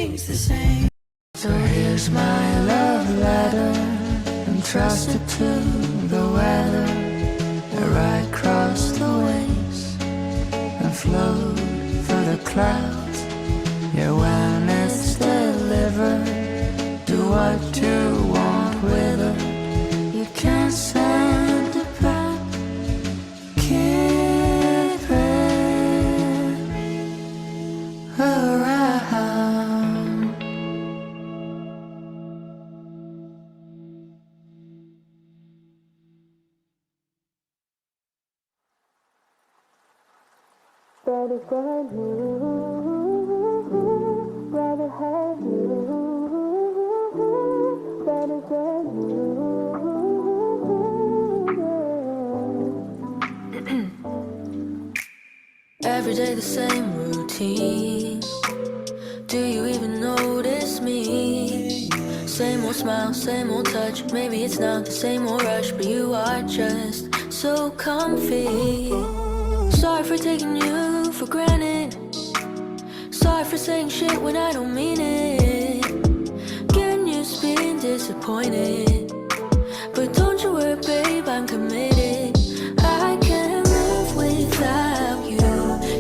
everything's the same. So here's my love letter, entrusted to the weather. I ride across the waves and float through the clouds. Yeah, when it's delivered, do what you want with it. You can't send it back, keep it around. Rather have you, rather have you, rather have you, yeah. Every day the same routine. Do you even notice me? Same old smile, same old touch. Maybe it's not the same old rush, but you are just so comfy. Sorry for taking you for granted. Sorry for saying shit when I don't mean it. Getting used to being disappointed. But don't you worry, babe, I'm committed. I can't live without you.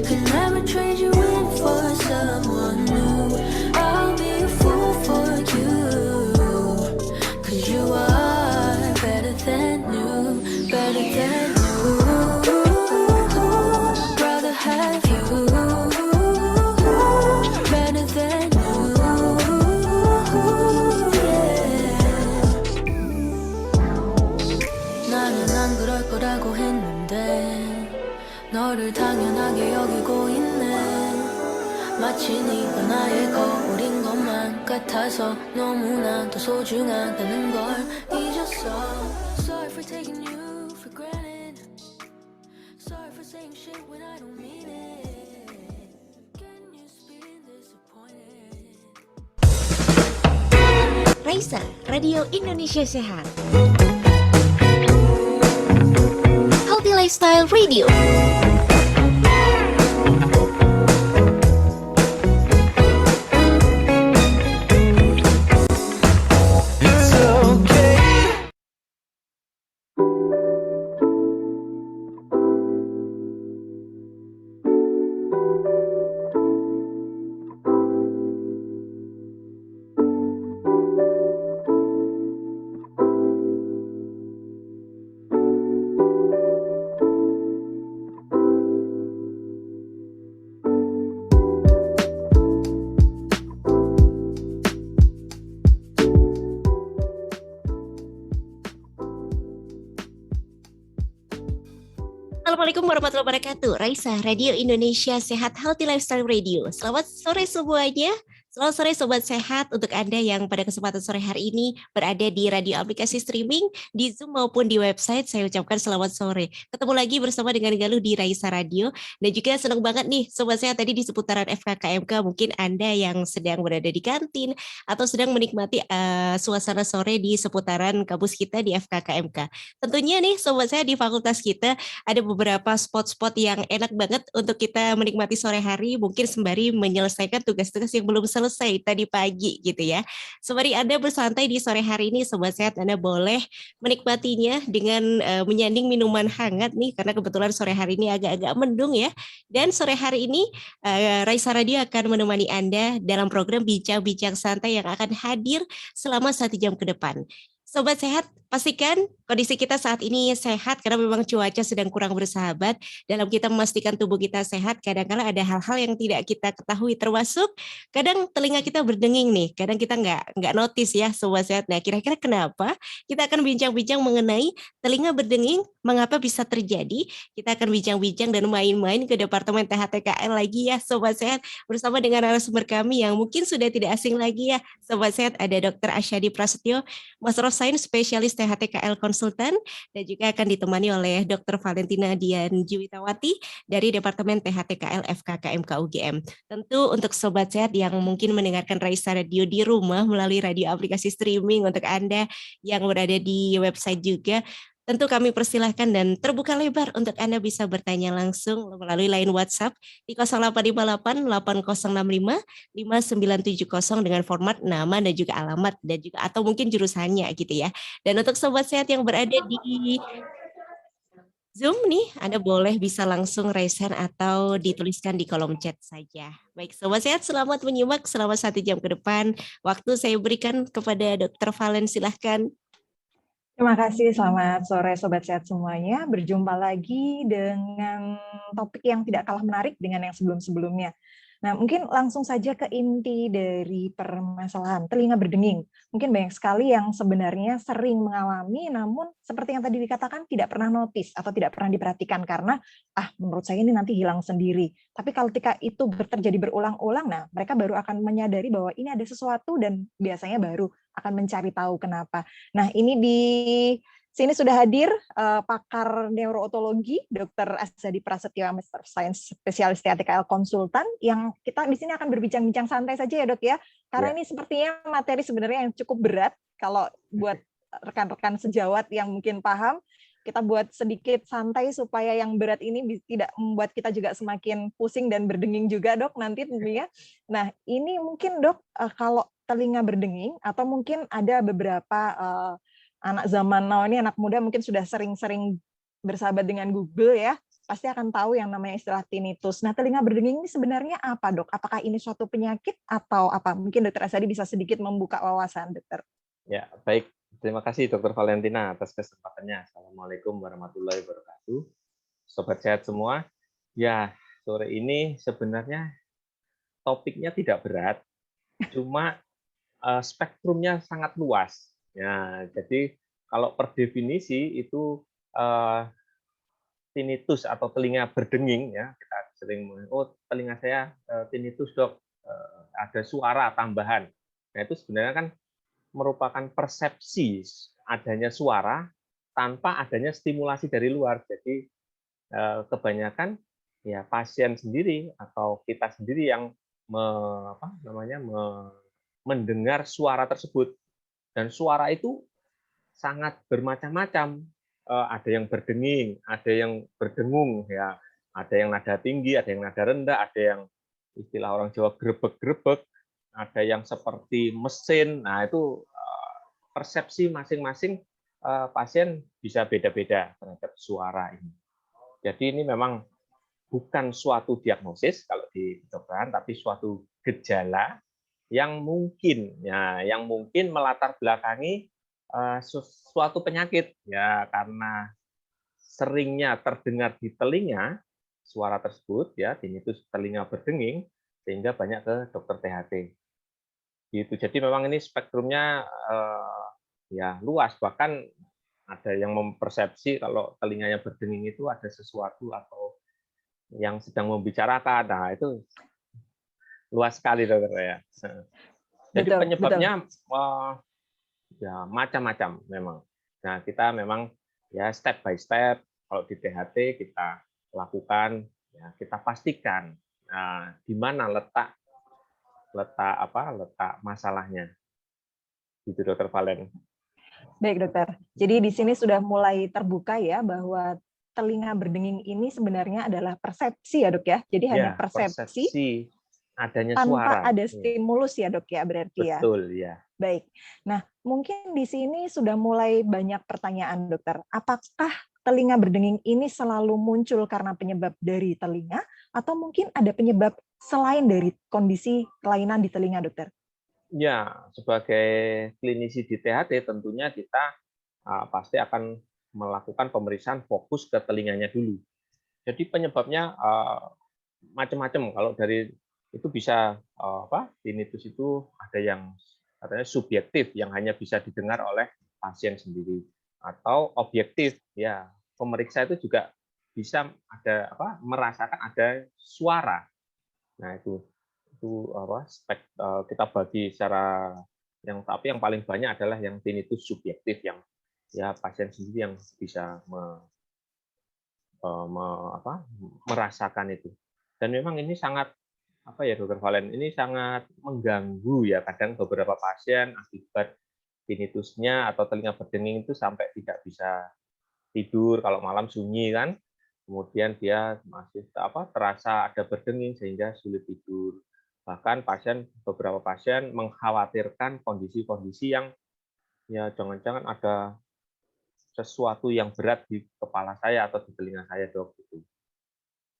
Could never trade you in for someone new. I'll be a fool for you. 'Cause you are better than new, better than new. Rather have you, better than you, yeah. 나는 안 그럴 거라고 했는데 너를 당연하게 여기고 있네. 마치 네가 나의 거울인 것만 같아서 너무나도 소중하다는 걸 잊었어. Sorry for taking you for granted. Sorry for saying shit when I don't mean it. Getting used to being disappointed. Raisa, Radio Indonesia Sehat. Healthy Lifestyle Radio. Assalamualaikum warahmatullahi wabarakatuh. Raisa, Radio Indonesia Sehat Healthy Lifestyle Radio. Selamat sore semuanya. Selamat sore Sobat Sehat, untuk Anda yang pada kesempatan sore hari ini berada di radio aplikasi streaming, di Zoom maupun di website, saya ucapkan selamat sore. Ketemu lagi bersama dengan Galuh di Raisa Radio, dan juga senang banget nih Sobat Sehat tadi di seputaran FKKMK, mungkin Anda yang sedang berada di kantin atau sedang menikmati suasana sore di seputaran kampus kita di FKKMK. Tentunya nih Sobat Sehat, di fakultas kita ada beberapa spot-spot yang enak banget untuk kita menikmati sore hari, mungkin sembari menyelesaikan tugas-tugas yang belum selesai tadi pagi gitu ya. Sembari Anda bersantai di sore hari ini Sobat Sehat, Anda boleh menikmatinya dengan menyanding minuman hangat nih, karena kebetulan sore hari ini agak-agak mendung ya. Dan sore hari ini Raisa Radio akan menemani Anda dalam program Bincang-Bincang Santai yang akan hadir selama 1 jam ke depan. Sobat Sehat, pastikan kondisi kita saat ini sehat karena memang cuaca sedang kurang bersahabat. Dalam kita memastikan tubuh kita sehat, kadang-kadang ada hal-hal yang tidak kita ketahui, termasuk kadang telinga kita berdenging nih, kadang kita nggak notice ya Sobat Sehat. Nah, kira-kira kenapa? Kita akan bincang-bincang mengenai telinga berdenging, mengapa bisa terjadi. Kita akan bincang-bincang dan main-main ke Departemen THTKL lagi ya Sobat Sehat, bersama dengan narasumber kami yang mungkin sudah tidak asing lagi ya Sobat Sehat. Ada Dr. Asyadi Prasetyo, Master of Science, spesialis THTKL Konsultan, dan juga akan ditemani oleh Dr. Valentina Dian Juwitawati dari Departemen THTKL FKKMK UGM. Tentu untuk Sobat Sehat yang mungkin mendengarkan Raisa Radio di rumah melalui radio aplikasi streaming, untuk Anda yang berada di website juga, tentu kami persilahkan dan terbuka lebar untuk Anda bisa bertanya langsung melalui line WhatsApp di 0858 8065 5970 dengan format nama dan juga alamat dan juga atau mungkin jurusannya gitu ya. Dan untuk sobat sehat yang berada di Zoom nih, Anda boleh bisa langsung raise hand atau dituliskan di kolom chat saja. Baik, sobat sehat, selamat menyimak selama 1 jam ke depan. Waktu saya berikan kepada Dr. Valen, silahkan. Terima kasih, selamat sore Sobat Sehat semuanya. Berjumpa lagi dengan topik yang tidak kalah menarik dengan yang sebelum-sebelumnya. Nah, mungkin langsung saja ke inti dari permasalahan telinga berdenging. Mungkin banyak sekali yang sebenarnya sering mengalami, namun seperti yang tadi dikatakan tidak pernah notice atau tidak pernah diperhatikan karena menurut saya ini nanti hilang sendiri. Tapi kalau ketika itu terjadi berulang-ulang, nah mereka baru akan menyadari bahwa ini ada sesuatu dan biasanya baru akan mencari tahu kenapa. Nah, ini di sini sudah hadir pakar neurootologi, Dr. Azadi Prasetyo, Master Science Spesialis THTKL Konsultan, yang kita di sini akan berbincang-bincang santai saja ya dok ya, karena ini sepertinya materi sebenarnya yang cukup berat, kalau buat rekan-rekan sejawat yang mungkin paham, kita buat sedikit santai supaya yang berat ini tidak membuat kita juga semakin pusing dan berdenging juga dok nanti tentunya. Nah ini mungkin dok, kalau telinga berdenging, atau mungkin ada beberapa anak zaman now ini, anak muda mungkin sudah sering-sering bersahabat dengan Google ya, pasti akan tahu yang namanya istilah tinnitus. Nah, telinga berdenging ini sebenarnya apa, dok? Apakah ini suatu penyakit atau apa? Mungkin Dokter Azadi bisa sedikit membuka wawasan, dokter. Ya, baik. Terima kasih Dokter Valentina atas kesempatannya. Assalamualaikum warahmatullahi wabarakatuh. Sobat sehat semua. Ya, sore ini sebenarnya topiknya tidak berat, cuma spektrumnya sangat luas. Ya, jadi kalau per definisi itu tinnitus atau telinga berdenging ya, kita sering telinga saya tinnitus dok, ada suara tambahan. Nah itu sebenarnya kan merupakan persepsi adanya suara tanpa adanya stimulasi dari luar. Jadi kebanyakan ya pasien sendiri atau kita sendiri yang mendengar suara tersebut. Dan suara itu sangat bermacam-macam. Ada yang berdenging, ada yang berdengung, ya, ada yang nada tinggi, ada yang nada rendah, ada yang istilah orang Jawa grebek-grebek, ada yang seperti mesin. Nah itu persepsi masing-masing pasien bisa beda-beda terhadap suara ini. Jadi ini memang bukan suatu diagnosis kalau di kedokteran, tapi suatu gejala yang mungkin melatar belakangi suatu penyakit ya, karena seringnya terdengar di telinga suara tersebut ya, tinnitus telinga berdenging, sehingga banyak ke dokter THT. Gitu. Jadi memang ini spektrumnya ya luas, bahkan ada yang mempersepsi kalau telinganya berdenging itu ada sesuatu atau yang sedang membicarakan. Nah, itu luas sekali dokter ya. Jadi betul, penyebabnya ya macam-macam memang. Nah, kita memang ya step by step kalau di THT kita lakukan ya, kita pastikan di mana letak masalahnya. Gitu dokter Valen. Baik dokter. Jadi di sini sudah mulai terbuka ya bahwa telinga berdenging ini sebenarnya adalah persepsi ya dok ya. Jadi hanya persepsi adanya tanpa suara. ada stimulus ya dok ya berarti ya. Betul ya. Baik. Nah mungkin di sini sudah mulai banyak pertanyaan dokter. Apakah telinga berdenging ini selalu muncul karena penyebab dari telinga atau mungkin ada penyebab selain dari kondisi kelainan di telinga dokter? Ya, sebagai klinisi di THT tentunya kita pasti akan melakukan pemeriksaan fokus ke telinganya dulu. Jadi penyebabnya macam-macam. Kalau dari itu bisa tinnitus itu ada yang katanya subjektif yang hanya bisa didengar oleh pasien sendiri, atau objektif ya, pemeriksa itu juga bisa ada merasakan ada suara. Nah itu kita bagi secara tapi yang paling banyak adalah yang tinnitus subjektif yang ya pasien sendiri yang bisa merasakan itu. Dan memang ini sangat dokter Valen, ini sangat mengganggu ya, kadang beberapa pasien akibat tinnitusnya atau telinga berdenging itu sampai tidak bisa tidur kalau malam sunyi kan, kemudian dia masih terasa ada berdenging sehingga sulit tidur. Bahkan beberapa pasien mengkhawatirkan kondisi-kondisi yang ya jangan-jangan ada sesuatu yang berat di kepala saya atau di telinga saya, Dok, gitu.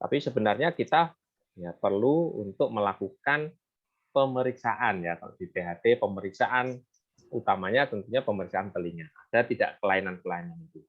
Tapi sebenarnya kita ya perlu untuk melakukan pemeriksaan ya, kalau di THT pemeriksaan utamanya tentunya pemeriksaan telinga. Ada tidak kelainan-kelainan itu.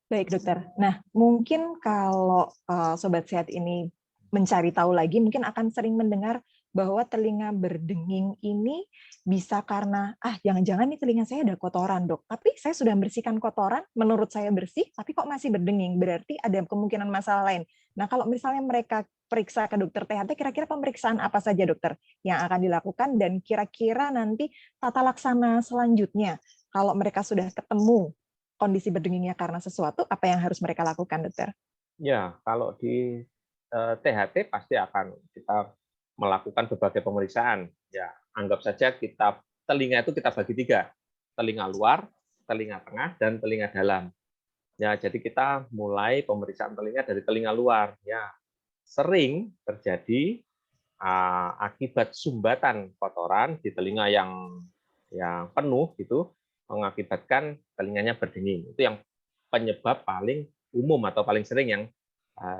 Baik, dokter. Nah, mungkin kalau Sobat Sehat ini mencari tahu lagi, mungkin akan sering mendengar bahwa telinga berdenging ini bisa karena, jangan-jangan nih telinga saya ada kotoran, dok. Tapi saya sudah membersihkan kotoran, menurut saya bersih, tapi kok masih berdenging. Berarti ada kemungkinan masalah lain. Nah, kalau misalnya mereka periksa ke dokter THT, kira-kira pemeriksaan apa saja, dokter, yang akan dilakukan, dan kira-kira nanti tata laksana selanjutnya, kalau mereka sudah ketemu kondisi berdengingnya karena sesuatu, apa yang harus mereka lakukan, dokter? Ya, kalau di THT pasti akan kita melakukan berbagai pemeriksaan. Ya, anggap saja telinga itu kita bagi 3, telinga luar, telinga tengah, dan telinga dalam. Ya, jadi kita mulai pemeriksaan telinga dari telinga luar. Ya, sering terjadi akibat sumbatan kotoran di telinga yang penuh gitu, mengakibatkan telinganya berdenging. Itu yang penyebab paling umum atau paling sering yang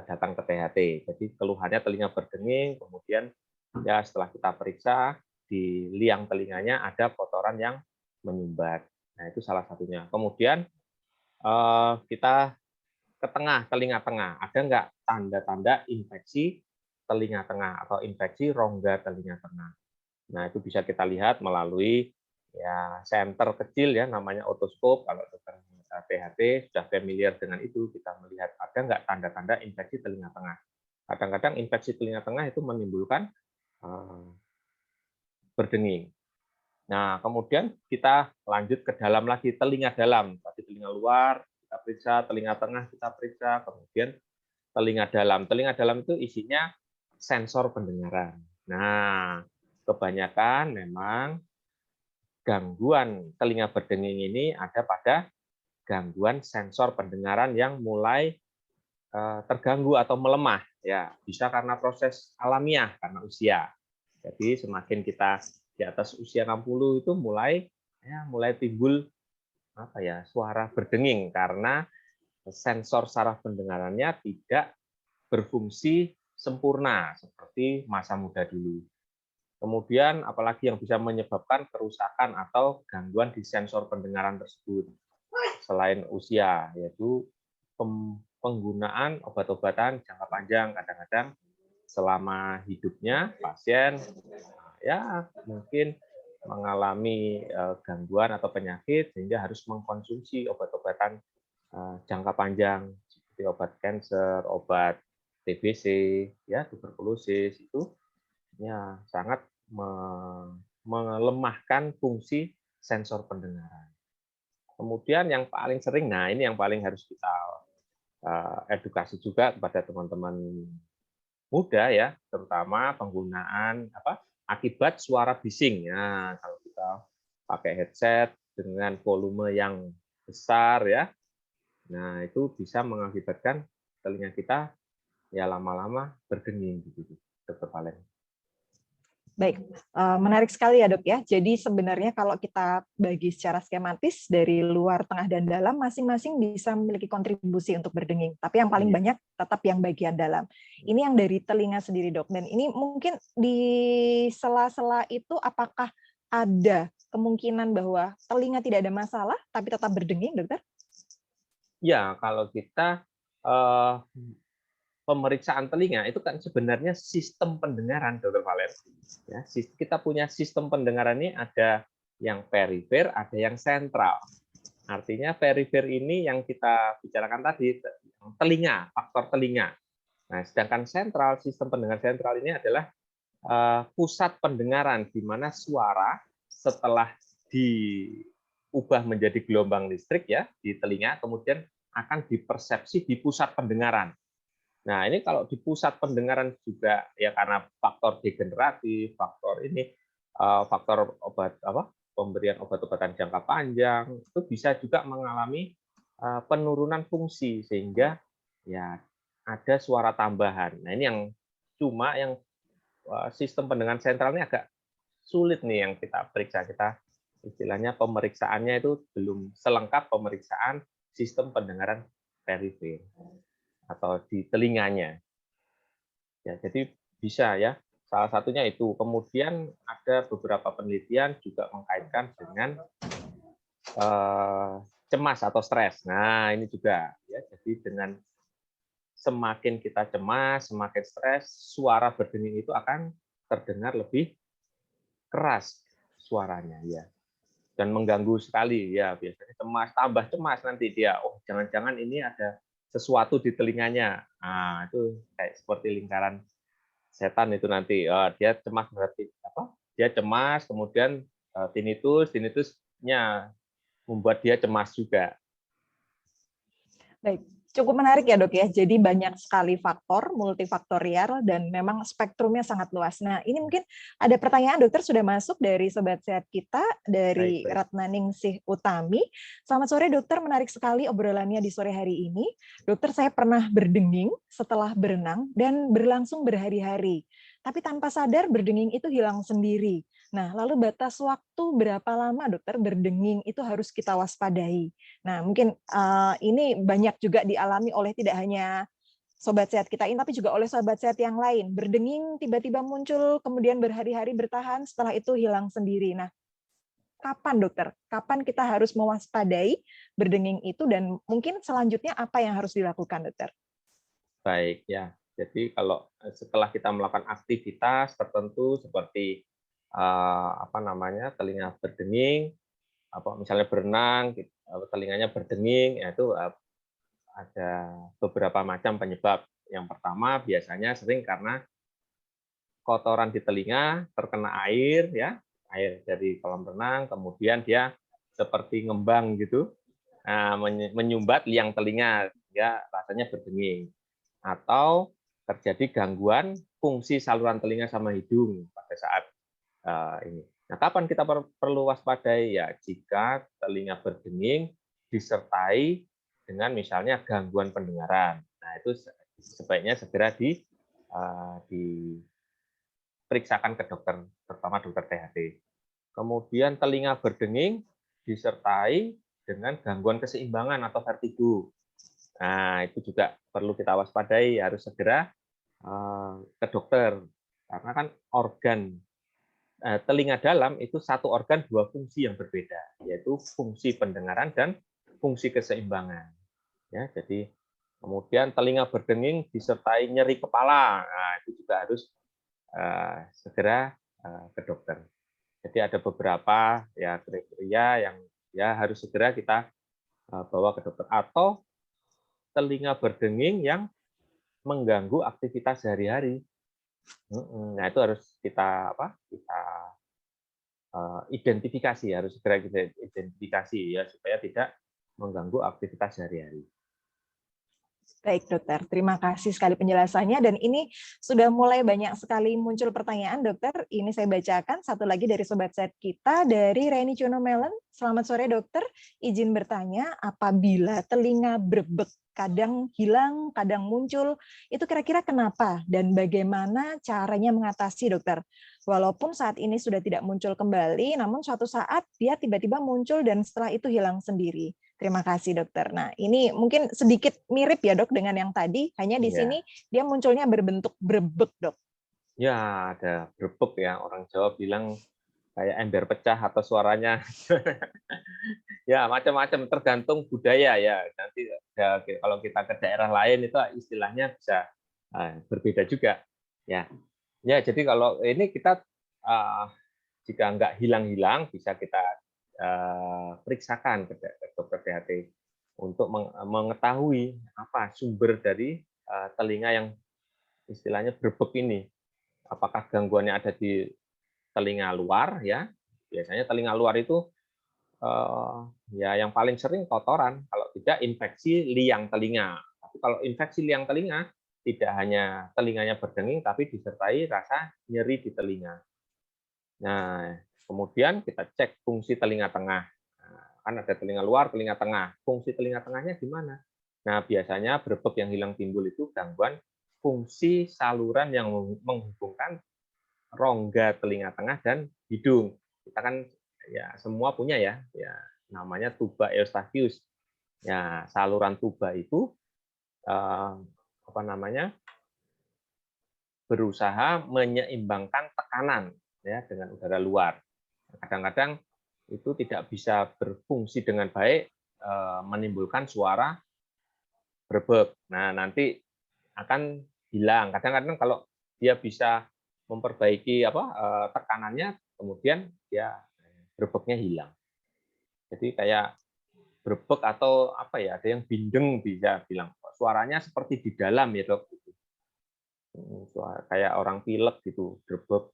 datang ke THT. Jadi keluhannya telinga berdenging, kemudian ya setelah kita periksa di liang telinganya ada kotoran yang menyumbat. Nah, itu salah satunya. Kemudian kita ke telinga tengah. Ada nggak tanda-tanda infeksi telinga tengah atau infeksi rongga telinga tengah? Nah, itu bisa kita lihat melalui ya senter kecil ya, namanya otoskop. Kalau dokter THT sudah familiar dengan itu, kita melihat ada nggak tanda-tanda infeksi telinga tengah. Kadang-kadang infeksi telinga tengah itu menimbulkan berdenging. Nah, kemudian kita lanjut ke dalam lagi, telinga dalam. Tadi telinga luar, kita periksa, telinga tengah kita periksa, kemudian telinga dalam. Telinga dalam itu isinya sensor pendengaran. Nah, kebanyakan memang gangguan telinga berdenging ini ada pada gangguan sensor pendengaran yang mulai terganggu atau melemah. Ya, bisa karena proses alamiah, karena usia. Jadi semakin kita di atas usia 60 itu mulai timbul suara berdenging karena sensor saraf pendengarannya tidak berfungsi sempurna seperti masa muda dulu. Kemudian apalagi yang bisa menyebabkan kerusakan atau gangguan di sensor pendengaran tersebut selain usia, yaitu penggunaan obat-obatan jangka panjang. Kadang-kadang selama hidupnya pasien ya mungkin mengalami gangguan atau penyakit sehingga harus mengkonsumsi obat-obatan jangka panjang seperti obat kanker, obat TBC, ya tuberkulosis, itu ya sangat melemahkan fungsi sensor pendengaran. Kemudian yang paling sering, nah ini yang paling harus kita edukasi juga kepada teman-teman muda ya, terutama penggunaan akibat suara bising. Ya, kalau kita pakai headset dengan volume yang besar ya, nah itu bisa mengakibatkan telinga kita ya lama-lama berdenging gitu, Dr. Valen. Baik, menarik sekali ya, dok ya. Jadi sebenarnya kalau kita bagi secara skematis dari luar, tengah, dan dalam, masing-masing bisa memiliki kontribusi untuk berdenging. Tapi yang paling banyak tetap yang bagian dalam. Ini yang dari telinga sendiri, dok. Dan ini mungkin di sela-sela itu apakah ada kemungkinan bahwa telinga tidak ada masalah tapi tetap berdenging, dokter? Ya, kalau kita pemeriksaan telinga itu kan sebenarnya sistem pendengaran, Dr. Valen. Ya, kita punya sistem pendengaran ini ada yang perifer, ada yang sentral. Artinya perifer ini yang kita bicarakan tadi, telinga, faktor telinga. Nah, sedangkan sentral, sistem pendengar sentral ini adalah pusat pendengaran di mana suara setelah diubah menjadi gelombang listrik ya di telinga, kemudian akan dipersepsi di pusat pendengaran. Nah, ini kalau di pusat pendengaran juga ya karena faktor degeneratif, faktor pemberian obat-obatan jangka panjang itu bisa juga mengalami penurunan fungsi sehingga ya ada suara tambahan. Nah, ini yang cuma yang sistem pendengaran sentral ini agak sulit nih yang kita periksa. Kita istilahnya pemeriksaannya itu belum selengkap pemeriksaan sistem pendengaran perifer atau di telinganya. Ya, jadi bisa ya. Salah satunya itu. Kemudian ada beberapa penelitian juga mengkaitkan dengan cemas atau stres. Nah, ini juga ya. Jadi dengan semakin kita cemas, semakin stres, suara berdenging itu akan terdengar lebih keras suaranya ya. Dan mengganggu sekali ya, biasanya cemas, tambah cemas nanti dia. Oh, jangan-jangan ini ada sesuatu di telinganya. Nah, itu kayak seperti lingkaran setan itu nanti. Dia cemas berarti apa? Dia cemas, kemudian tinnitusnya membuat dia cemas juga. Baik, cukup menarik ya dok ya. Jadi banyak sekali faktor, multifaktorial, dan memang spektrumnya sangat luas. Nah, ini mungkin ada pertanyaan dokter sudah masuk dari Sobat Sehat kita, dari Baik. Ratna Ningsih Utami. Selamat sore dokter, menarik sekali obrolannya di sore hari ini. Dokter, saya pernah berdenging setelah berenang dan berlangsung berhari-hari. Tapi tanpa sadar berdenging itu hilang sendiri. Nah, lalu batas waktu berapa lama dokter berdenging itu harus kita waspadai? Nah, mungkin ini banyak juga dialami oleh tidak hanya Sobat Sehat kita ini, tapi juga oleh Sobat Sehat yang lain. Berdenging tiba-tiba muncul, kemudian berhari-hari bertahan, setelah itu hilang sendiri. Nah, kapan dokter? Kapan kita harus mewaspadai berdenging itu, dan mungkin selanjutnya apa yang harus dilakukan dokter? Baik ya. Jadi kalau setelah kita melakukan aktivitas tertentu seperti telinga berdenging, misalnya berenang, telinganya berdenging, ya itu ada beberapa macam penyebab. Yang pertama biasanya sering karena kotoran di telinga terkena air, ya, air dari kolam renang, kemudian dia seperti ngembang gitu, menyumbat liang telinga, ya rasanya berdenging. Atau terjadi gangguan fungsi saluran telinga sama hidung pada saat ini. Nah, kapan kita perlu waspadai? Ya, jika telinga berdenging disertai dengan misalnya gangguan pendengaran. Nah, itu sebaiknya segera diperiksakan ke dokter, terutama dokter THT. Kemudian telinga berdenging disertai dengan gangguan keseimbangan atau vertigo. Nah, itu juga perlu kita waspadai, harus segera ke dokter. Karena kan organ telinga dalam itu satu organ dua fungsi yang berbeda, yaitu fungsi pendengaran dan fungsi keseimbangan. Ya, jadi kemudian telinga berdenging disertai nyeri kepala, nah, itu juga harus segera ke dokter. Jadi ada beberapa ya kriteria yang ya harus segera kita bawa ke dokter. Atau telinga berdenging yang mengganggu aktivitas sehari-hari. Nah, itu harus kita identifikasi, harus segera kita identifikasi ya supaya tidak mengganggu aktivitas sehari-hari. Baik dokter, terima kasih sekali penjelasannya, dan ini sudah mulai banyak sekali muncul pertanyaan dokter. Ini saya bacakan satu lagi dari Sobat Sehat kita, dari Reni Chonomelen. Selamat sore dokter, izin bertanya, apabila telinga berbek kadang hilang, kadang muncul, itu kira-kira kenapa dan bagaimana caranya mengatasi dokter? Walaupun saat ini sudah tidak muncul kembali, namun suatu saat dia tiba-tiba muncul dan setelah itu hilang sendiri. Terima kasih dokter. Nah, ini mungkin sedikit mirip ya dok dengan yang tadi, hanya di sini dia munculnya berbentuk berbek dok. Ya, ada berbek ya, orang Jawa bilang kayak ember pecah atau suaranya. Ya, macam-macam tergantung budaya ya. Nanti ya, kalau kita ke daerah lain itu istilahnya bisa berbeda juga. Ya, ya. Jadi kalau ini kita jika nggak hilang-hilang bisa kita periksakan ke dokter THT untuk mengetahui apa sumber dari telinga yang istilahnya berbek ini. Apakah gangguannya ada di telinga luar ya? Biasanya telinga luar itu ya yang paling sering kotoran, kalau tidak infeksi liang telinga. Tapi kalau infeksi liang telinga tidak hanya telinganya berdenging tapi disertai rasa nyeri di telinga. Nah, kemudian kita cek fungsi telinga tengah. Nah, kan ada telinga luar, telinga tengah. Fungsi telinga tengahnya gimana? Nah, biasanya berebek yang hilang timbul itu gangguan fungsi saluran yang menghubungkan rongga telinga tengah dan hidung. Kita kan ya semua punya ya, namanya tuba eustachius. Ya, saluran tuba itu apa namanya? Berusaha menyeimbangkan tekanan ya dengan udara luar. Kadang-kadang itu tidak bisa berfungsi dengan baik, menimbulkan suara berebek. Nah, nanti akan hilang. Kadang-kadang kalau dia bisa memperbaiki tekanannya, kemudian ya berebeknya hilang. Jadi kayak berebek atau apa ya, ada yang bindeng bisa bilang suaranya seperti di dalam ya dok. Suara kayak orang pilek gitu, berebek.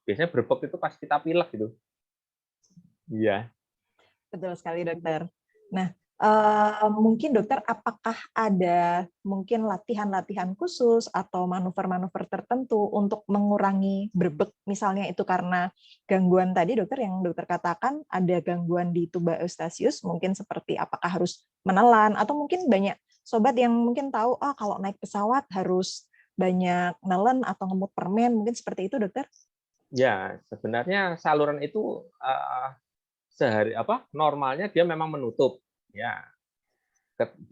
Biasanya berebek itu pas kita pilek gitu. Iya. Betul sekali dokter. Nah, mungkin dokter apakah ada mungkin latihan-latihan khusus atau manuver-manuver tertentu untuk mengurangi berebek, misalnya itu karena gangguan tadi dokter yang dokter katakan ada gangguan di tuba eustachius, mungkin seperti apakah harus menelan atau mungkin banyak sobat yang mungkin tahu kalau naik pesawat harus banyak nelen atau ngemut permen, mungkin seperti itu dokter? Ya, sebenarnya saluran itu normalnya dia memang menutup. Ya,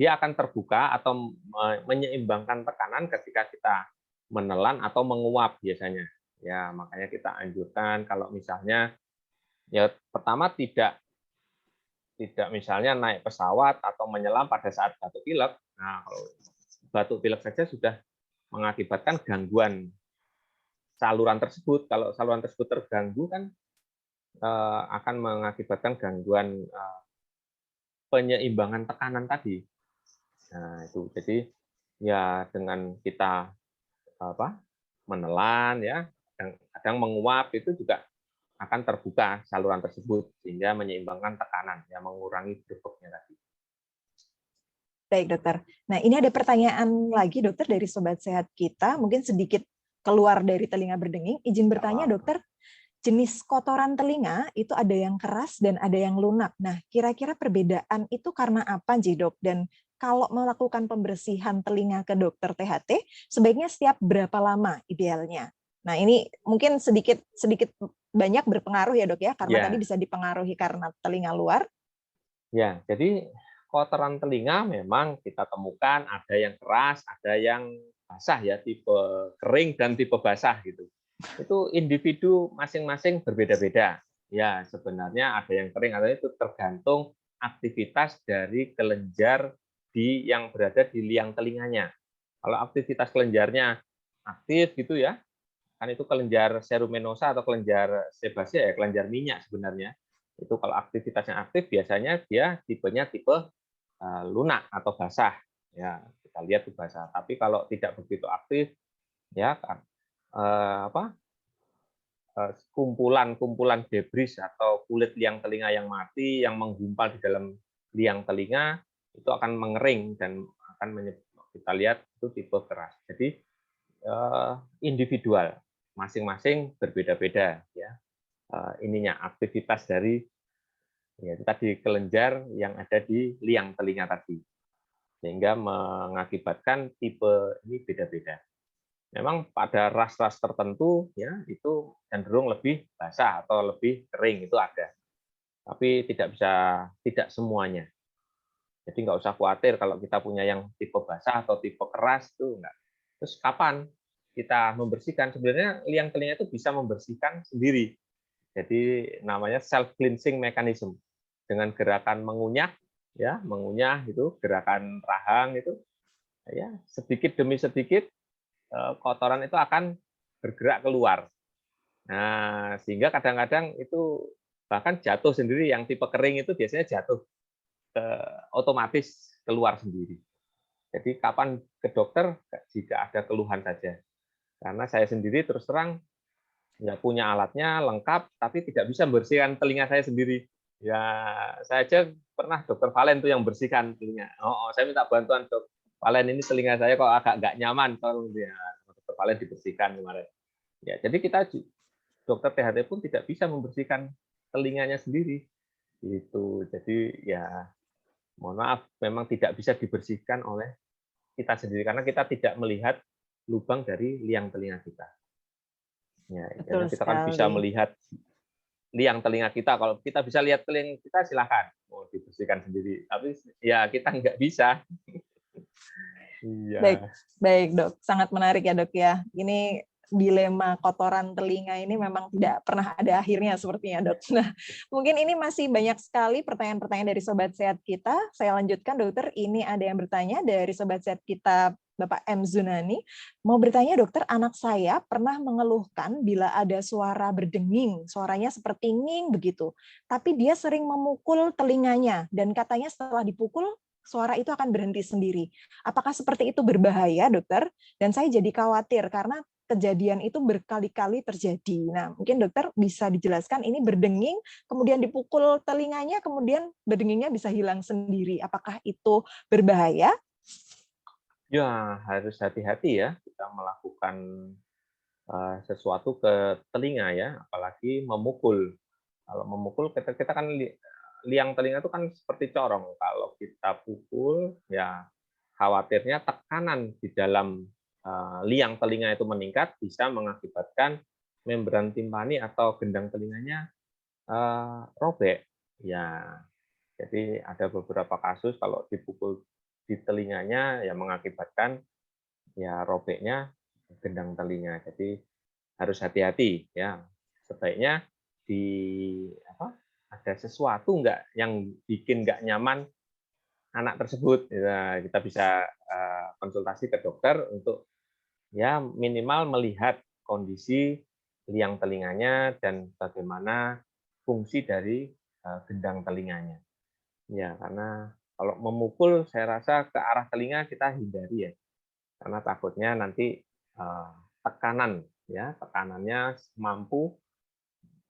dia akan terbuka atau menyeimbangkan tekanan ketika kita menelan atau menguap biasanya. Ya, makanya kita anjurkan kalau misalnya ya pertama tidak misalnya naik pesawat atau menyelam pada saat batuk pilek. Nah, kalau batuk pilek saja sudah mengakibatkan gangguan saluran tersebut. Kalau saluran tersebut terganggu kan akan mengakibatkan gangguan penyeimbangan tekanan tadi. Nah, itu. Jadi ya dengan kita menelan ya, kadang menguap itu juga akan terbuka saluran tersebut sehingga menyeimbangkan tekanan ya, mengurangi berebeknya tadi. Baik dokter. Nah ini ada pertanyaan lagi dokter dari sobat sehat kita, mungkin sedikit keluar dari telinga berdenging. Izin bertanya dokter, jenis kotoran telinga itu ada yang keras dan ada yang lunak. Nah kira-kira perbedaan itu karena apa sih dok? Dan kalau melakukan pembersihan telinga ke dokter THT, sebaiknya setiap berapa lama idealnya? Nah ini mungkin sedikit banyak berpengaruh ya dok ya, karena Ya. tadi bisa dipengaruhi karena telinga luar. Ya, jadi kotoran telinga memang kita temukan ada yang keras, ada yang basah ya, tipe kering dan tipe basah gitu. Itu individu masing-masing berbeda-beda. Ya, sebenarnya ada yang kering atau itu tergantung aktivitas dari kelenjar yang berada di liang telinganya. Kalau aktivitas kelenjarnya aktif gitu ya, kan itu kelenjar cerumenosa atau kelenjar sebasea ya, kelenjar minyak sebenarnya. Itu kalau aktivitasnya aktif biasanya dia tipenya tipe lunak atau basah. Ya, kita lihat itu basah. Tapi kalau tidak begitu aktif ya kumpulan debris atau kulit liang telinga yang mati yang menggumpal di dalam liang telinga itu akan mengering dan akan kita lihat itu tipe keras. Jadi individual, masing-masing berbeda-beda ya. Ininya aktivitas dari ya tadi kelenjar yang ada di liang telinga tadi, sehingga mengakibatkan tipe ini beda-beda. Memang pada ras-ras tertentu ya itu cenderung lebih basah atau lebih kering itu ada, tapi tidak semuanya. Jadi nggak usah khawatir kalau kita punya yang tipe basah atau tipe keras itu enggak. Terus kapan kita membersihkan? Sebenarnya liang telinga itu bisa membersihkan sendiri. Jadi namanya self cleansing mechanism. Dengan gerakan mengunyah ya, mengunyah itu gerakan rahang itu ya, sedikit demi sedikit kotoran itu akan bergerak keluar. Nah, sehingga kadang-kadang itu bahkan jatuh sendiri, yang tipe kering itu biasanya jatuh otomatis keluar sendiri. Jadi kapan ke dokter jika ada keluhan saja. Karena saya sendiri terus terang nggak punya alatnya lengkap, tapi tidak bisa membersihkan telinga saya sendiri. Ya, saya aja pernah dokter Valen tuh yang bersihkan telinga. Saya minta bantuan dok Valen, ini telinga saya kok agak nggak nyaman, tolong dia. Dokter Valen dibersihkan kemarin. Ya, jadi kita dokter THT pun tidak bisa membersihkan telinganya sendiri. Itu. Jadi ya mohon maaf, memang tidak bisa dibersihkan oleh kita sendiri karena kita tidak melihat lubang dari liang telinga kita. Ya, Betul karena kita kan bisa sekali. melihat liang telinga kita. Kalau kita bisa lihat telinga kita, silakan mau dibersihkan sendiri. Tapi ya kita nggak bisa. Baik, Iya. baik dok. Sangat menarik ya dok ya. Ini dilema kotoran telinga ini memang tidak pernah ada akhirnya sepertinya dok. Nah, mungkin ini masih banyak sekali pertanyaan-pertanyaan dari Sobat Sehat kita. Saya lanjutkan dokter, ini ada yang bertanya dari Sobat Sehat kita Bapak M. Zunani. Mau bertanya dokter, anak saya pernah mengeluhkan bila ada suara berdenging, suaranya seperti nging begitu. Tapi dia sering memukul telinganya dan katanya setelah dipukul, suara itu akan berhenti sendiri. Apakah seperti itu berbahaya dokter? Dan saya jadi khawatir karena kejadian itu berkali-kali terjadi. Nah, mungkin dokter bisa dijelaskan ini berdenging, kemudian dipukul telinganya, kemudian berdengingnya bisa hilang sendiri. Apakah itu berbahaya? Ya, harus hati-hati ya kita melakukan sesuatu ke telinga ya, apalagi memukul. Kalau memukul kita kan liang telinga itu kan seperti corong. Kalau kita pukul ya khawatirnya tekanan di dalam liang telinga itu meningkat bisa mengakibatkan membran timpani atau gendang telinganya robek. Ya, jadi ada beberapa kasus kalau dipukul di telinganya ya mengakibatkan ya robeknya gendang telinga. Jadi harus hati-hati ya. Sebaiknya di apa? Ada sesuatu nggak yang bikin nggak nyaman anak tersebut. Ya, kita bisa konsultasi ke dokter untuk ya minimal melihat kondisi liang telinganya dan bagaimana fungsi dari gendang telinganya. Ya, karena kalau memukul saya rasa ke arah telinga kita hindari ya. Karena takutnya nanti tekanan ya, tekanannya mampu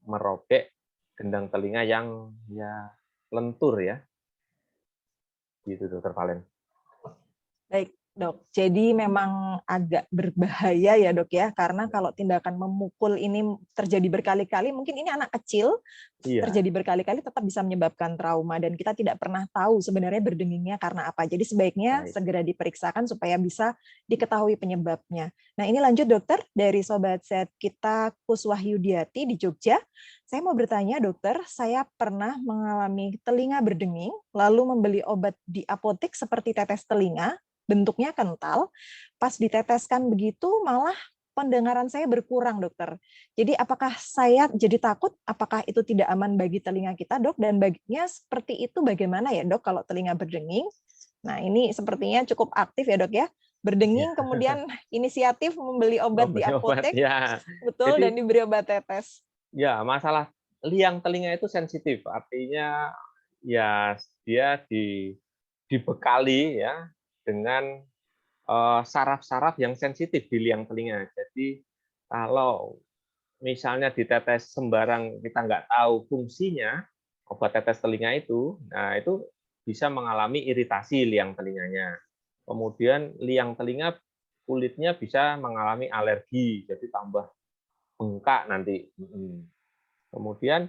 merobek gendang telinga yang ya lentur ya. Gitu Dokter Valen. Baik, dok. Jadi memang agak berbahaya ya, dok ya, karena kalau tindakan memukul ini terjadi berkali-kali, mungkin ini anak kecil Iya, terjadi berkali-kali tetap bisa menyebabkan trauma dan kita tidak pernah tahu sebenarnya berdengingnya karena apa. Jadi sebaiknya baik. segera diperiksakan supaya bisa diketahui penyebabnya. Nah, ini lanjut dokter dari Sobat Sehat kita Kuswahyudiati di Jogja. Saya mau bertanya dokter, saya pernah mengalami telinga berdenging, lalu membeli obat di apotek seperti tetes telinga, bentuknya kental, pas diteteskan begitu malah pendengaran saya berkurang, dokter. Jadi apakah saya jadi takut, apakah itu tidak aman bagi telinga kita, dok? Dan baginya seperti itu bagaimana ya, dok, kalau telinga berdenging? Nah, ini sepertinya cukup aktif ya, dok ya. Ya. Berdenging, kemudian inisiatif membeli Oh, obat di beli obat apotek, ya. betul, dan Jadi diberi obat tetes. ya masalah liang telinga itu sensitif. Artinya ya dia dibekali ya dengan saraf-saraf yang sensitif di liang telinga. Jadi kalau misalnya ditetes sembarang kita nggak tahu fungsinya obat tetes telinga itu, nah itu bisa mengalami iritasi liang telinganya. Kemudian liang telinga kulitnya bisa mengalami alergi, jadi tambah bengkak nanti. Kemudian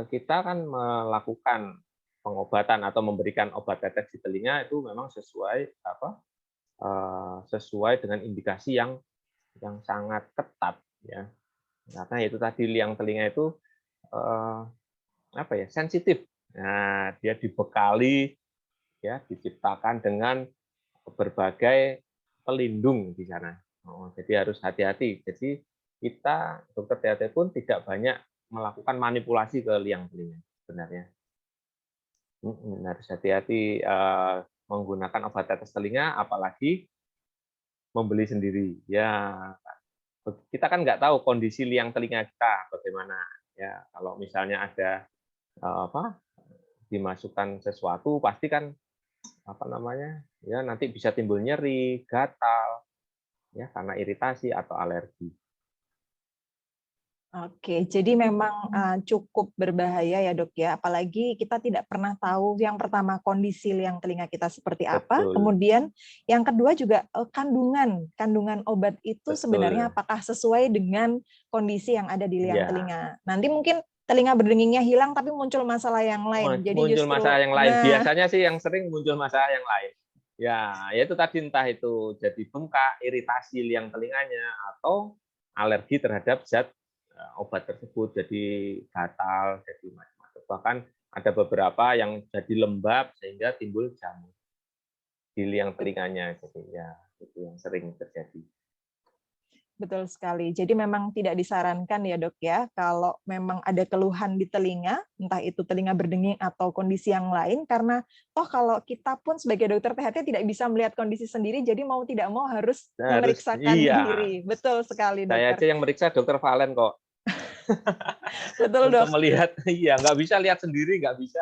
kita kan melakukan pengobatan atau memberikan obat tetes di telinga itu memang sesuai dengan indikasi yang sangat ketat ya. Karena itu tadi liang telinga itu sensitif. Nah, dia dibekali ya, diciptakan dengan berbagai pelindung di sana. Jadi harus hati-hati. Jadi kita dokter THT pun tidak banyak melakukan manipulasi ke liang telinga sebenarnya. Harus hati-hati menggunakan obat tetes telinga, apalagi membeli sendiri. Ya, kita kan nggak tahu kondisi liang telinga kita bagaimana. Ya, kalau misalnya ada dimasukkan sesuatu, pasti kan ya nanti bisa timbul nyeri, gatal, ya karena iritasi atau alergi. Oke, jadi memang cukup berbahaya ya dok ya, apalagi kita tidak pernah tahu yang pertama kondisi liang telinga kita seperti apa, Betul, kemudian yang kedua juga kandungan obat itu sebenarnya betul. apakah sesuai dengan kondisi yang ada di liang Ya, telinga. Nanti mungkin telinga berdengingnya hilang tapi muncul masalah yang lain. Jadi Muncul justru masalah yang lain. nah, Biasanya sih yang sering muncul masalah yang lain. Ya itu tadi entah itu jadi bengkak, iritasi liang telinganya, atau alergi terhadap zat obat tersebut, jadi gatal, jadi macam-macam. Bahkan ada beberapa yang jadi lembab sehingga timbul jamur di liang telinganya. Jadi ya itu yang sering terjadi. betul sekali. Jadi memang tidak disarankan ya dok ya, kalau memang ada keluhan di telinga, entah itu telinga berdenging atau kondisi yang lain, karena toh kalau kita pun sebagai dokter THT tidak bisa melihat kondisi sendiri, jadi mau tidak mau harus memeriksakan Iya. diri. Betul sekali Saya aja dokter. yang meriksa Dokter Valen kok. Betul Untuk dok. melihat, iya nggak bisa lihat sendiri, nggak bisa.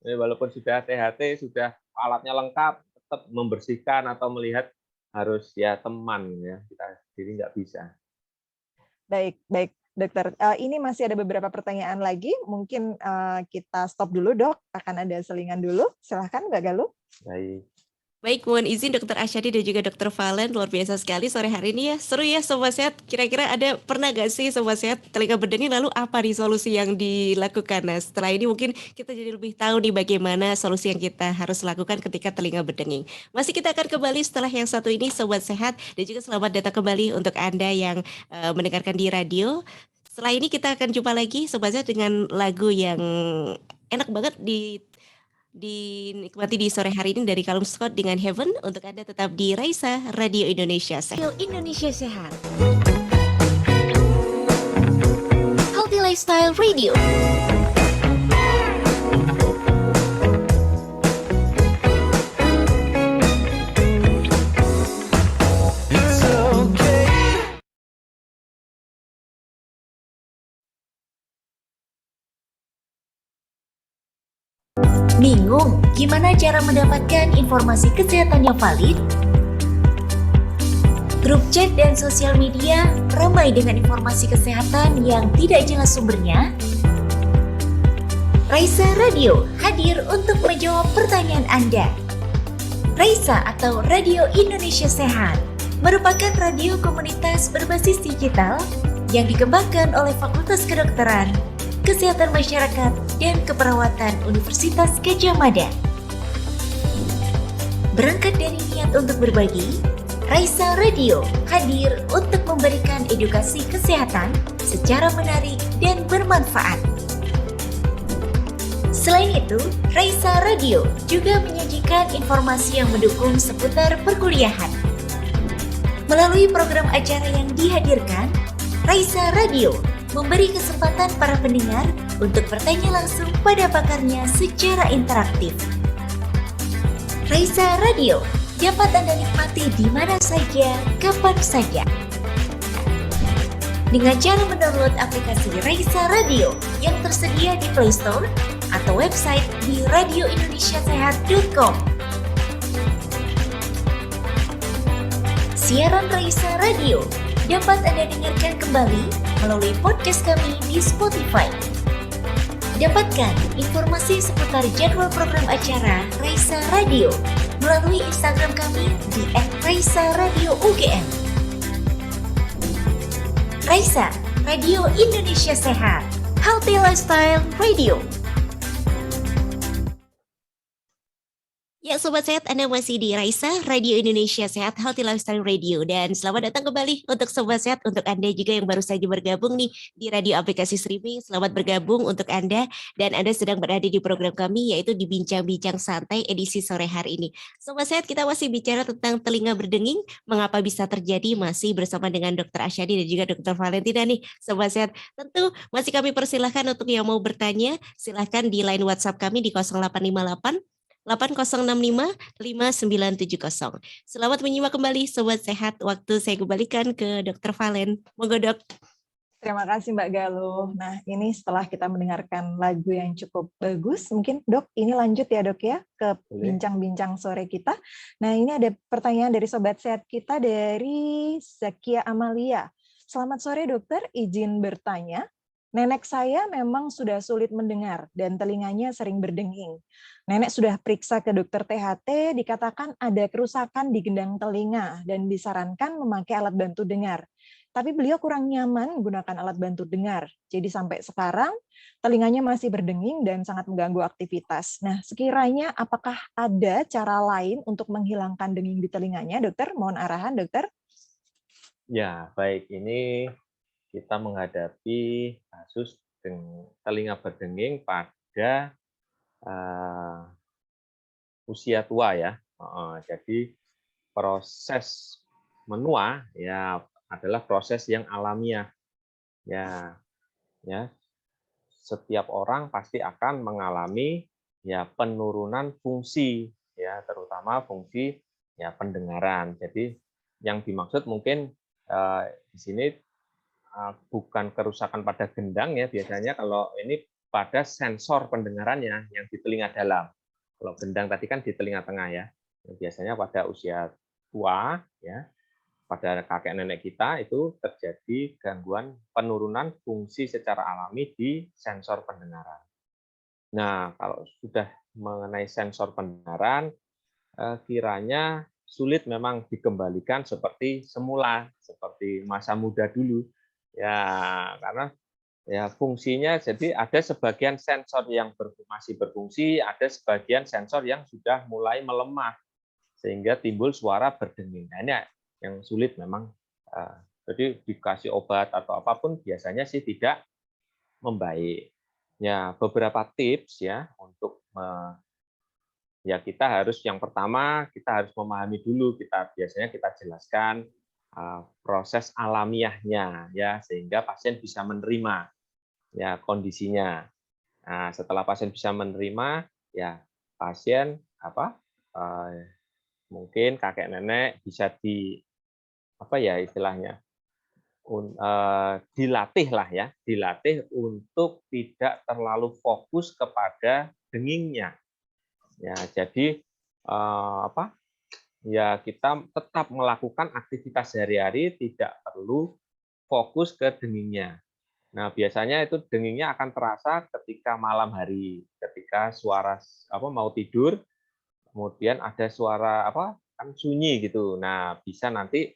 Walaupun sudah THT, sudah alatnya lengkap, tetap membersihkan atau melihat harus ya teman ya, kita sendiri nggak bisa. Baik, baik dokter. Ini masih ada beberapa pertanyaan lagi. Mungkin kita stop dulu dok. Akan ada selingan dulu. Silahkan Mbak Galuh. Baik, mohon izin Dokter Asyadi dan juga Dokter Valen, luar biasa sekali sore hari ini ya. Seru ya Sobat Sehat. Kira-kira pernah gak sih Sobat Sehat telinga berdenging, lalu apa nih solusi yang dilakukan? Nah setelah ini mungkin kita jadi lebih tahu nih bagaimana solusi yang kita harus lakukan ketika telinga berdenging. Masih kita akan kembali setelah yang satu ini Sobat Sehat, dan juga selamat datang kembali untuk Anda yang mendengarkan di radio. Setelah ini kita akan jumpa lagi Sobat Sehat dengan lagu yang enak banget dinikmati di sore hari ini dari Callum Scott dengan Heaven. Untuk Anda tetap di Raisa Radio Indonesia Sehat. Radio Indonesia Sehat. Healthy Lifestyle Radio. Bingung gimana cara mendapatkan informasi kesehatan yang valid? Grup chat dan sosial media ramai dengan informasi kesehatan yang tidak jelas sumbernya. Raisa Radio hadir untuk menjawab pertanyaan Anda. Raisa atau Radio Indonesia Sehat merupakan radio komunitas berbasis digital yang dikembangkan oleh Fakultas Kedokteran, Kesehatan Masyarakat, dan Keperawatan Universitas Gadjah Mada. Berangkat dari niat untuk berbagi, Raisa Radio hadir untuk memberikan edukasi kesehatan secara menarik dan bermanfaat. Selain itu, Raisa Radio juga menyajikan informasi yang mendukung seputar perkuliahan. Melalui program acara yang dihadirkan, Raisa Radio memberi kesempatan para pendengar untuk bertanya langsung pada pakarnya secara interaktif. Raisa Radio dapat Anda nikmati di mana saja, kapan saja. Dengan cara mendownload aplikasi Raisa Radio yang tersedia di Play Store atau website di radioindonesiasehat.com. Siaran Raisa Radio dapat Anda dengarkan kembali melalui podcast kami di Spotify. Dapatkan informasi seputar jadwal program acara Raisa Radio melalui Instagram kami di @raisa_radio_ugm. Raisa, Radio Indonesia Sehat, Healthy Lifestyle Radio. Ya Sobat Sehat, Anda masih di Raisa, Radio Indonesia Sehat, Healthy Lifestyle Radio. Dan selamat datang kembali untuk Sobat Sehat, untuk Anda juga yang baru saja bergabung nih di radio aplikasi streaming. Selamat bergabung untuk Anda, dan Anda sedang berada di program kami, yaitu di Bincang-Bincang Santai edisi sore hari ini. Sobat Sehat, kita masih bicara tentang telinga berdenging, mengapa bisa terjadi, masih bersama dengan Dr. Asyadi dan juga Dr. Valentina nih. Sobat Sehat, tentu masih kami persilahkan untuk yang mau bertanya, silahkan di line WhatsApp kami di 0858 8065 5970. Selamat menyimak kembali Sobat Sehat. Waktu saya kembalikan ke Dr. Valen. Monggo Dok. Terima kasih Mbak Galuh. Nah ini setelah kita mendengarkan lagu yang cukup bagus, mungkin Dok ini lanjut ya Dok ya ke bincang-bincang sore kita. Nah ini ada pertanyaan dari Sobat Sehat kita dari Zakia Amalia. Selamat sore dokter, izin bertanya. Nenek saya memang sudah sulit mendengar dan telinganya sering berdenging. Nenek sudah periksa ke dokter THT, dikatakan ada kerusakan di gendang telinga dan disarankan memakai alat bantu dengar. tapi beliau kurang nyaman menggunakan alat bantu dengar. Jadi sampai sekarang telinganya masih berdenging dan sangat mengganggu aktivitas. Nah, sekiranya apakah ada cara lain untuk menghilangkan denging di telinganya, dokter? Mohon arahan, dokter. Ya, baik. Ini kita menghadapi kasus telinga berdenging pada usia tua ya. Jadi proses menua ya adalah proses yang alamiah. Ya, ya. Setiap orang pasti akan mengalami ya penurunan fungsi ya, terutama fungsi ya pendengaran. Jadi yang dimaksud mungkin di sini bukan kerusakan pada gendang ya, biasanya kalau ini pada sensor pendengarannya yang di telinga dalam. Kalau gendang tadi kan di telinga tengah ya. Biasanya pada usia tua ya, pada kakek nenek kita itu terjadi gangguan penurunan fungsi secara alami di sensor pendengaran. Nah, kalau sudah mengenai sensor pendengaran, kiranya sulit memang dikembalikan seperti semula, seperti masa muda dulu. Ya, karena ya fungsinya jadi ada sebagian sensor yang masih berfungsi, ada sebagian sensor yang sudah mulai melemah sehingga timbul suara berdenging. Nah, ini yang sulit memang. Jadi dikasih obat atau apapun biasanya sih tidak membaik. Ya, beberapa tips ya untuk ya kita harus yang pertama kita harus memahami dulu, biasanya kita jelaskan proses alamiahnya ya sehingga pasien bisa menerima ya kondisinya. Nah, setelah pasien bisa menerima ya pasien mungkin kakek nenek bisa istilahnya dilatih lah ya, dilatih untuk tidak terlalu fokus kepada dengingnya. Ya, jadi ya kita tetap melakukan aktivitas sehari-hari, tidak perlu fokus ke dengingnya. Nah, biasanya itu dengingnya akan terasa ketika malam hari, ketika suara mau tidur, kemudian ada suara kan sunyi gitu. Nah, bisa nanti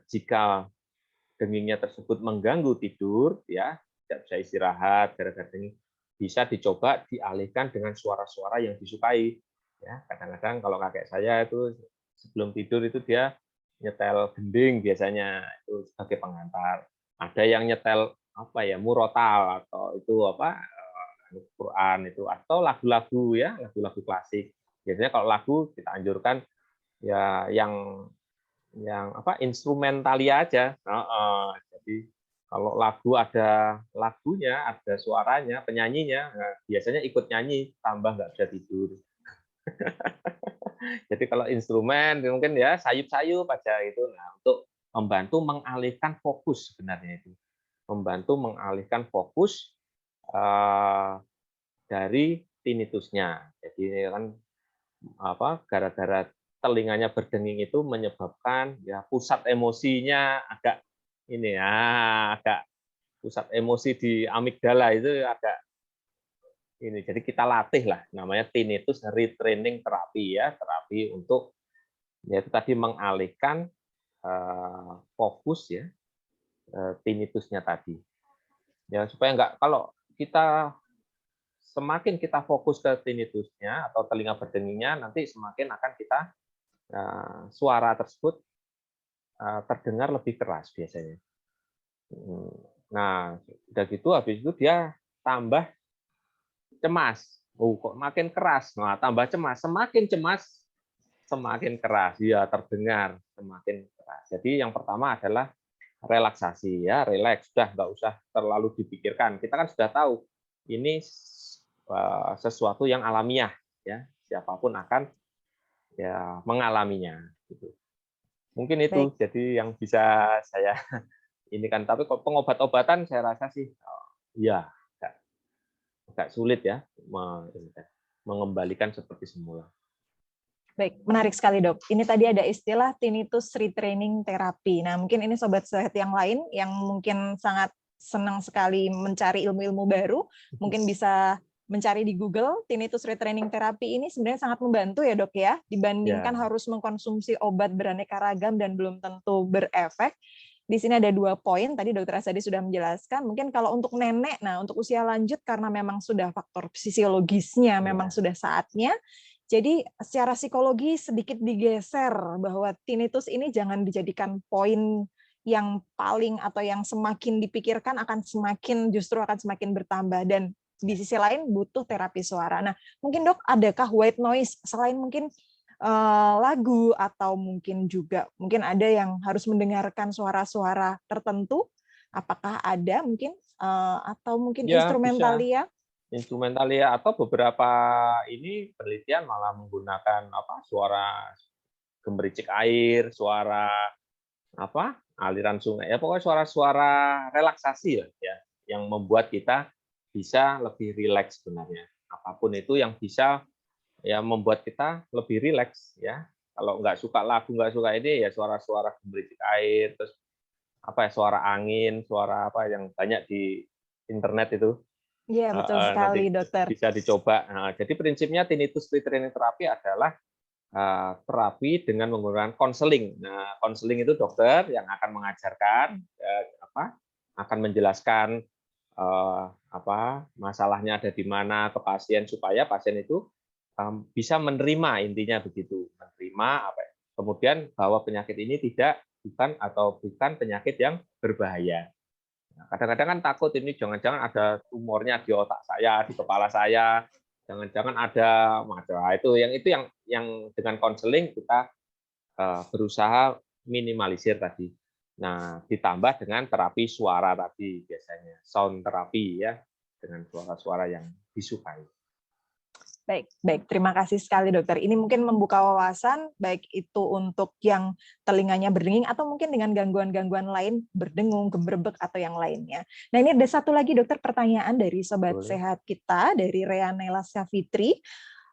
jika dengingnya tersebut mengganggu tidur, ya tidak bisa istirahat gara-gara denging, bisa dicoba dialihkan dengan suara-suara yang disukai. Ya, kadang-kadang kalau kakek saya itu sebelum tidur itu dia nyetel gending biasanya itu sebagai pengantar. Ada yang nyetel murotal atau itu Quran itu atau lagu-lagu ya, lagu-lagu klasik. Biasanya kalau lagu kita anjurkan ya yang instrumentalia aja. Jadi kalau lagu ada lagunya, ada suaranya, penyanyinya, biasanya ikut nyanyi, tambah nggak bisa tidur. Jadi kalau instrumen mungkin ya sayup-sayup aja itu. Nah, untuk membantu mengalihkan fokus sebenarnya itu, membantu mengalihkan fokus dari tinnitusnya. Jadi ini kan gara-gara telinganya berdenging itu menyebabkan ya pusat emosinya agak pusat emosi di amigdala itu agak ini. Jadi kita latih lah, namanya tinnitus retraining terapi ya, terapi untuk yaitu tadi mengalihkan fokus ya tinnitusnya tadi. Ya supaya enggak, kalau kita semakin kita fokus ke tinnitusnya atau telinga berdengingnya, nanti semakin akan kita suara tersebut terdengar lebih keras biasanya. Nah, udah gitu habis itu dia tambah cemas. Kok makin keras. Nah, tambah cemas. Semakin cemas, semakin keras. Ya, terdengar semakin keras. Jadi yang pertama adalah relaksasi ya, relax. Sudah nggak usah terlalu dipikirkan. Kita kan sudah tahu ini sesuatu yang alamiah ya. Siapapun akan ya mengalaminya gitu. Mungkin itu. Baik. Jadi yang bisa saya ini kan, tapi kok pengobat-obatan saya rasa sih ya agak sulit ya mengembalikan seperti semula. Baik, menarik sekali dok. Ini tadi ada istilah tinnitus retraining terapi. Nah, mungkin ini sobat sehat yang lain yang mungkin sangat senang sekali mencari ilmu-ilmu baru, mungkin bisa mencari di Google. Tinnitus retraining terapi ini sebenarnya sangat membantu ya dok ya, dibandingkan harus mengkonsumsi obat beraneka ragam dan belum tentu berefek. di sini ada 2 poin, tadi Dokter Asadi sudah menjelaskan, mungkin kalau untuk nenek, nah untuk usia lanjut karena memang sudah faktor fisiologisnya, memang sudah saatnya, jadi secara psikologi sedikit digeser bahwa tinnitus ini jangan dijadikan poin yang paling atau yang semakin dipikirkan justru akan semakin bertambah, dan di sisi lain butuh terapi suara. Nah, mungkin Dok, adakah white noise selain mungkin lagu atau mungkin ada yang harus mendengarkan suara-suara tertentu? Apakah ada mungkin atau mungkin Ya, bisa. instrumentalia? Instrumentalia atau beberapa ini penelitian malah menggunakan suara gemericik air, suara aliran sungai, ya pokoknya suara-suara relaksasi ya, yang membuat kita bisa lebih rileks sebenarnya. Apapun itu yang bisa ya membuat kita lebih rileks ya. Kalau nggak suka lagu, nggak suka ini ya suara-suara gemericik air, terus suara angin, suara yang banyak di internet itu. Iya, betul Nanti sekali, Dokter. bisa dicoba. Nah, jadi prinsipnya tinnitus retraining terapi adalah terapi dengan menggunakan konseling. Nah, konseling itu dokter yang akan mengajarkan, akan menjelaskan masalahnya ada di mana ke pasien supaya pasien itu bisa menerima, intinya begitu, menerima kemudian bahwa penyakit ini bukan penyakit yang berbahaya. Nah, kadang-kadang kan takut ini jangan-jangan ada tumornya di otak saya, di kepala saya, jangan-jangan ada masalah itu yang dengan konseling kita berusaha minimalisir tadi. Nah, ditambah dengan terapi suara tadi biasanya sound terapi ya, dengan suara-suara yang disukai. Baik, terima kasih sekali Dokter. Ini mungkin membuka wawasan, baik itu untuk yang telinganya berdenging atau mungkin dengan gangguan-gangguan lain, berdengung, gemerbek, atau yang lainnya. Nah, ini ada satu lagi Dokter, pertanyaan dari Sobat Boleh. Sehat kita, dari Reanela Syafitri.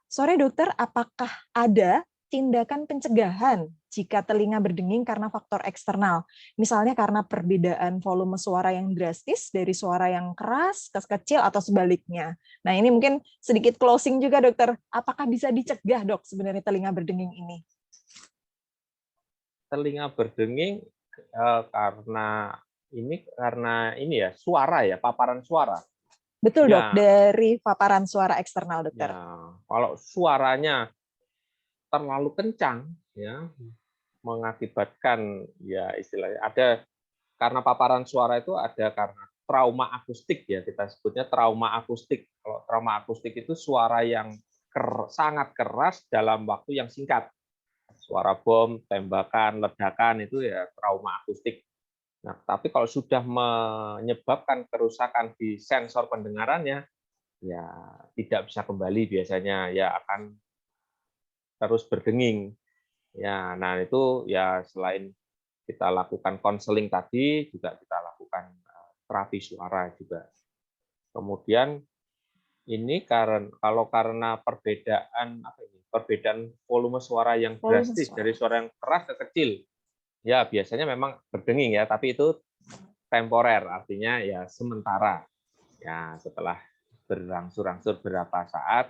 Sore Dokter, apakah ada tindakan pencegahan jika telinga berdenging karena faktor eksternal? Misalnya karena perbedaan volume suara yang drastis dari suara yang keras ke kecil atau sebaliknya. Nah, ini mungkin sedikit closing juga, Dokter. Apakah bisa dicegah, Dok, sebenarnya telinga berdenging ini? Telinga berdenging karena ini ya, suara ya, paparan suara. Betul, Ya. Dok, dari paparan suara eksternal, Dokter. Ya, kalau suaranya terlalu kencang ya, mengakibatkan ya istilahnya karena paparan suara itu ada karena trauma akustik ya, kita sebutnya trauma akustik. Kalau trauma akustik itu suara yang sangat keras dalam waktu yang singkat. Suara bom, tembakan, ledakan itu ya trauma akustik. Nah, tapi kalau sudah menyebabkan kerusakan di sensor pendengarannya, ya tidak bisa kembali biasanya, ya akan terus berdenging. Ya, nah itu ya selain kita lakukan konseling tadi, juga kita lakukan terapi suara juga. Kemudian ini karena perbedaan volume suara yang drastis dari suara yang keras ke kecil, ya biasanya memang berdenging ya, tapi itu temporer, artinya ya sementara. Ya setelah berangsur-angsur berapa saat,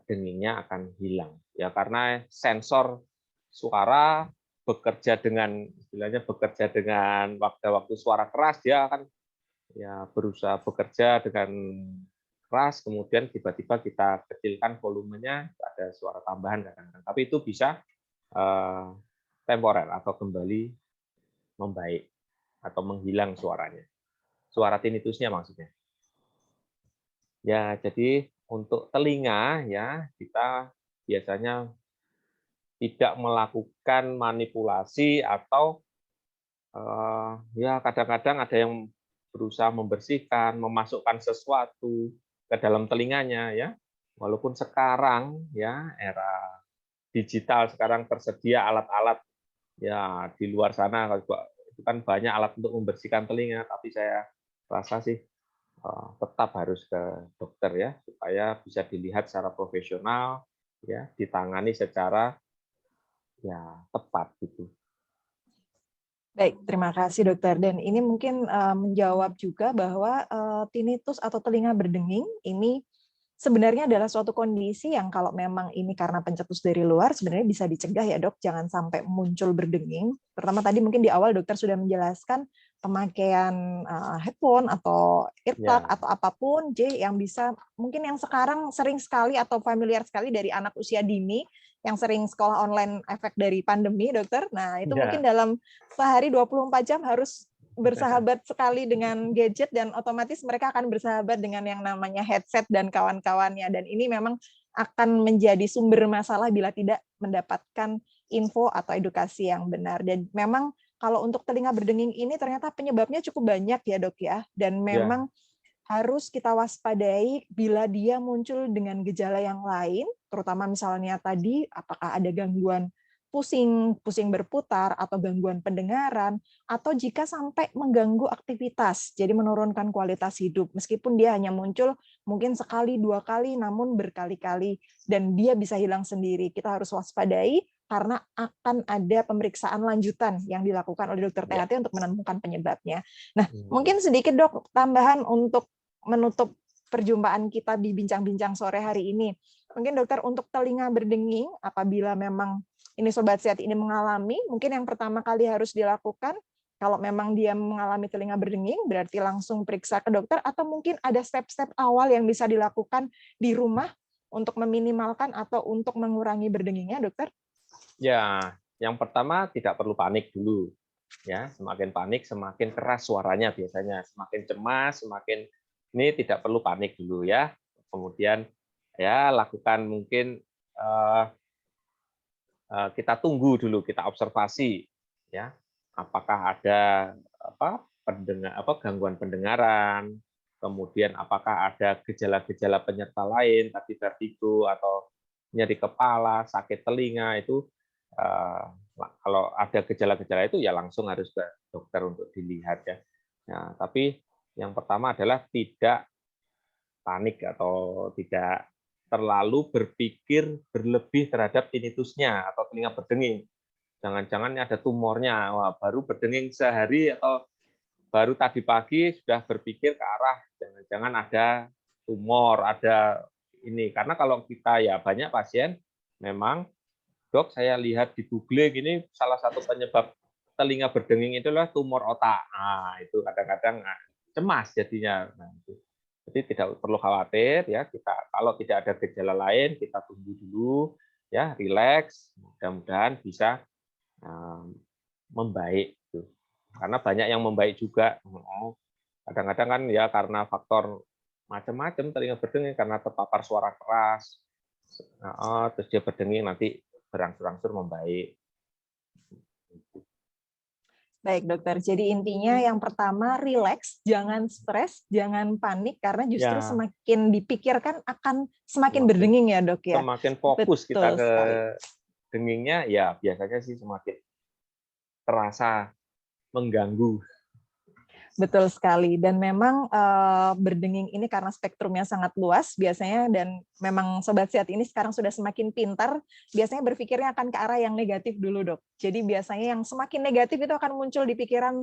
dengingnya akan hilang. Ya karena sensor suara bekerja dengan waktu suara keras, dia akan ya berusaha bekerja dengan keras, kemudian tiba-tiba kita kecilkan volumenya, ada suara tambahan kadang-kadang. Tapi itu bisa temporer atau kembali membaik atau menghilang suaranya. Suara tinnitusnya maksudnya. Ya, jadi untuk telinga ya kita biasanya tidak melakukan manipulasi atau ya kadang-kadang ada yang berusaha membersihkan, memasukkan sesuatu ke dalam telinganya ya. Walaupun sekarang ya era digital, sekarang tersedia alat-alat ya di luar sana, itu kan banyak alat untuk membersihkan telinga, tapi saya rasa sih tetap harus ke dokter ya, supaya bisa dilihat secara profesional ya, ditangani secara ya tepat gitu. Baik, terima kasih Dokter. Dan ini mungkin menjawab juga bahwa tinnitus atau telinga berdenging ini sebenarnya adalah suatu kondisi yang kalau memang ini karena pencetus dari luar sebenarnya bisa dicegah ya dok, jangan sampai muncul berdenging. Terutama tadi mungkin di awal dokter sudah menjelaskan pemakaian headphone atau earplug Ya, atau apapun yang bisa, mungkin yang sekarang sering sekali atau familiar sekali dari anak usia dini yang sering sekolah online efek dari pandemi dokter. Nah itu mungkin ya, dalam sehari 24 jam harus bersahabat sekali dengan gadget dan otomatis mereka akan bersahabat dengan yang namanya headset dan kawan-kawannya, dan ini memang akan menjadi sumber masalah bila tidak mendapatkan info atau edukasi yang benar. Dan memang kalau untuk telinga berdenging ini ternyata penyebabnya cukup banyak ya dok ya, dan ya, memang harus kita waspadai bila dia muncul dengan gejala yang lain, terutama misalnya tadi apakah ada gangguan pusing berputar atau gangguan pendengaran, atau jika sampai mengganggu aktivitas, jadi menurunkan kualitas hidup, meskipun dia hanya muncul mungkin sekali, 2 kali, namun berkali-kali, dan dia bisa hilang sendiri. Kita harus waspadai, karena akan ada pemeriksaan lanjutan yang dilakukan oleh dokter ya. THT untuk menemukan penyebabnya. Nah, Hmm. mungkin sedikit dok, tambahan untuk menutup perjumpaan kita di bincang-bincang sore hari ini. Mungkin dokter, untuk telinga berdenging, apabila memang ini sobat sehat ini mengalami, mungkin yang pertama kali harus dilakukan, kalau memang dia mengalami telinga berdenging, berarti langsung periksa ke dokter, atau mungkin ada step-step awal yang bisa dilakukan di rumah untuk meminimalkan atau untuk mengurangi berdengingnya, dokter? Ya, yang pertama tidak perlu panik dulu. Ya, semakin panik semakin keras suaranya biasanya, semakin cemas, semakin ini tidak perlu panik dulu ya. Kemudian ya lakukan mungkin kita tunggu dulu, kita observasi ya. Apakah ada gangguan pendengaran, kemudian apakah ada gejala-gejala penyerta lain, tadi vertigo atau nyeri kepala, sakit telinga itu kalau ada gejala-gejala itu ya langsung harus ke dokter untuk dilihat ya. Nah, tapi yang pertama adalah tidak panik atau tidak terlalu berpikir berlebih terhadap tinnitusnya atau telinga berdenging. Jangan-jangan ada tumornya, wah, baru berdenging sehari atau baru tadi pagi sudah berpikir ke arah jangan-jangan ada tumor, ada ini. Karena kalau kita ya banyak pasien memang, dok saya lihat di googling ini salah satu penyebab telinga berdenging itu adalah tumor otak. Nah, itu kadang-kadang cemas jadinya. Nah, itu. Jadi tidak perlu khawatir ya, kita kalau tidak ada gejala lain kita tunggu dulu ya, rileks, mudah-mudahan bisa membaik gitu. Karena banyak yang membaik juga. Kadang-kadang kan ya karena faktor macam-macam telinga berdenging karena terpapar suara keras. Terus dia berdenging nanti berangsur-angsur membaik. Baik dokter, jadi intinya yang pertama rileks, jangan stres, jangan panik, karena justru Ya, semakin dipikirkan akan semakin semakin berdenging ya dok ya. semakin fokus kita Betul ke sekali. dengingnya, ya biasanya sih semakin terasa mengganggu. Betul sekali, dan memang berdenging ini karena spektrumnya sangat luas biasanya, dan memang sobat sehat ini sekarang sudah semakin pintar, biasanya berpikirnya akan ke arah yang negatif dulu dok. Jadi biasanya yang semakin negatif itu akan muncul di pikiran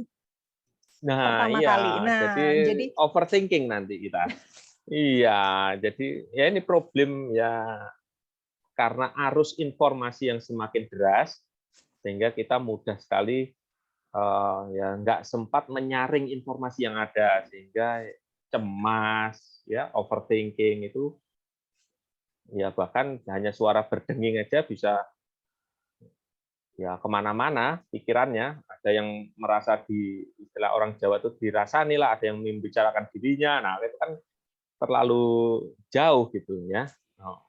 Nah, pertama kali. iya, Nah, jadi jadi overthinking nanti kita. Iya, jadi ya ini problem ya karena arus informasi yang semakin deras, sehingga kita mudah sekali ya nggak sempat menyaring informasi yang ada, sehingga cemas, ya overthinking itu, ya bahkan hanya suara berdenging aja bisa ya kemana-mana pikirannya. Ada yang merasa istilah orang Jawa itu dirasani lah, ada yang membicarakan dirinya. Nah itu kan terlalu jauh gitu ya. Oh.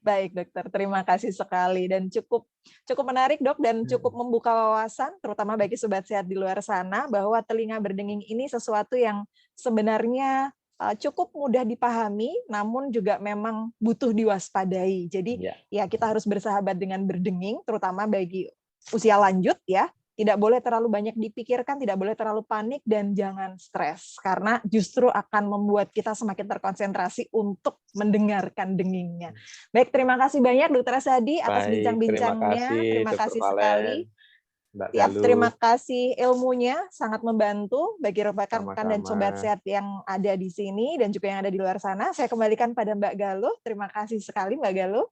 baik dokter, terima kasih sekali, dan cukup menarik dok, dan cukup membuka wawasan terutama bagi sobat sehat di luar sana, bahwa telinga berdenging ini sesuatu yang sebenarnya cukup mudah dipahami, namun juga memang butuh diwaspadai. Jadi Ya. ya kita harus bersahabat dengan berdenging, terutama bagi usia lanjut ya. Tidak boleh terlalu banyak dipikirkan, tidak boleh terlalu panik, dan jangan stres, karena justru akan membuat kita semakin terkonsentrasi untuk mendengarkan dengingnya. Baik, terima kasih banyak Dr. Sadi atas Baik, terima bincang-bincangnya. kasih Terima Dr. kasih sekali. Valen. Mbak Siap, Galuh. terima kasih ilmunya, sangat membantu bagi rekan-rekan dan Sama-sama. sobat sehat yang ada di sini dan juga yang ada di luar sana. Saya kembalikan pada Mbak Galuh. Terima kasih sekali Mbak Galuh.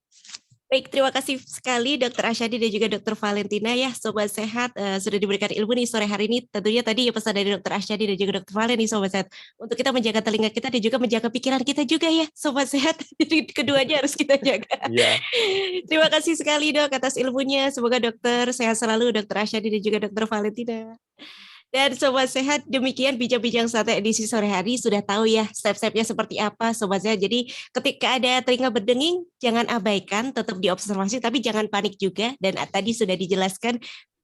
Baik, terima kasih sekali Dr. Asyadi dan juga Dr. Valentina ya, Sobat Sehat sudah diberikan ilmu nih sore hari ini. Tentunya tadi ya pesan dari Dr. Asyadi dan juga Dr. Valen nih Sobat Sehat, untuk kita menjaga telinga kita dan juga menjaga pikiran kita juga ya Sobat Sehat. Jadi keduanya harus kita jaga. Iya. Terima kasih sekali Dok atas ilmunya. Semoga dokter sehat selalu, Dr. Asyadi dan juga Dr. Valentina. Dan Sobat Sehat, demikian bincang-bincang santai edisi sore hari. Sudah tahu ya step-stepnya seperti apa Sobat Sehat. Jadi ketika ada telinga berdenging, jangan abaikan, tetap diobservasi, tapi jangan panik juga. Dan tadi sudah dijelaskan